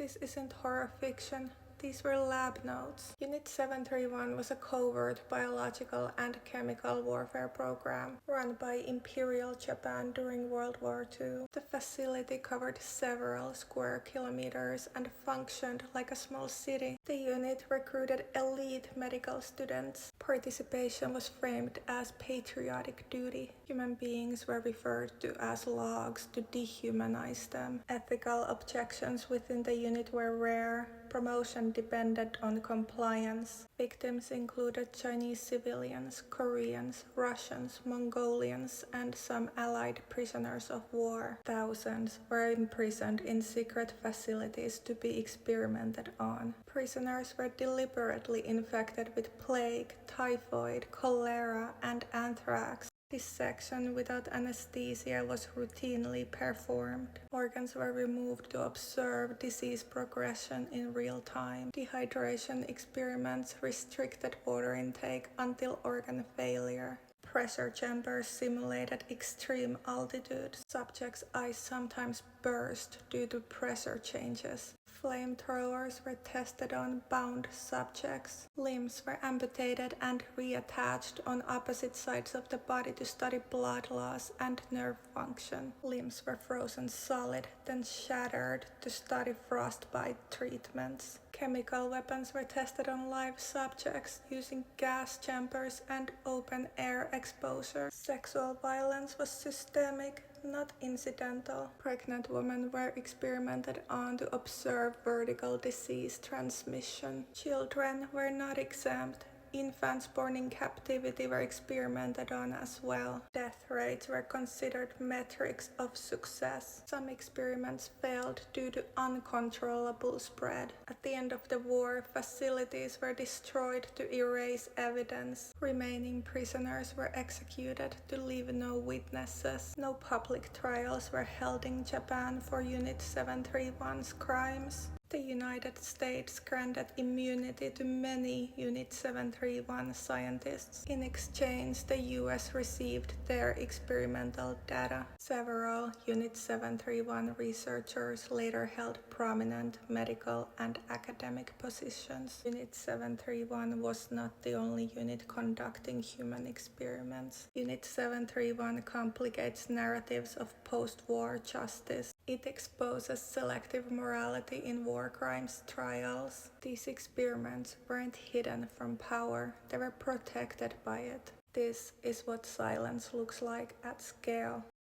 This isn't horror fiction. These were lab notes. Unit 731 was a covert biological and chemical warfare program run by Imperial Japan during World War II. The facility covered several square kilometers and functioned like a small city. The unit recruited elite medical students. Participation was framed as patriotic duty. Human beings were referred to as logs to dehumanize them. Ethical objections within the unit were rare. Promotion depended on compliance. Victims included Chinese civilians, Koreans, Russians, Mongolians, and some Allied prisoners of war. Thousands were imprisoned in secret facilities to be experimented on. Prisoners were deliberately infected with plague, typhoid, cholera, and anthrax. Dissection without anesthesia was routinely performed. Organs were removed to observe disease progression in real time. Dehydration experiments restricted water intake until organ failure. Pressure chambers simulated extreme altitudes. Subjects' eyes sometimes burst due to pressure changes. Flamethrowers were tested on bound subjects. Limbs were amputated and reattached on opposite sides of the body to study blood loss and nerve function. Limbs were frozen solid, then shattered to study frostbite treatments. Chemical weapons were tested on live subjects using gas chambers and open-air exposure. Sexual violence was systemic, not incidental. Pregnant women were experimented on to observe vertical disease transmission. Children were not exempt. Infants born in captivity were experimented on as well. Death rates were considered metrics of success. Some experiments failed due to uncontrollable spread. At the end of the war, facilities were destroyed to erase evidence. Remaining prisoners were executed to leave no witnesses. No public trials were held in Japan for Unit 731's crimes. The United States granted immunity to many Unit 731 scientists. In exchange, the US received their experimental data. Several Unit 731 researchers later held prominent medical and academic positions. Unit 731 was not the only unit conducting human experiments. Unit 731 complicates narratives of post-war justice. It exposes selective morality in war crimes trials. These experiments weren't hidden from power, they were protected by it. This is what silence looks like at scale.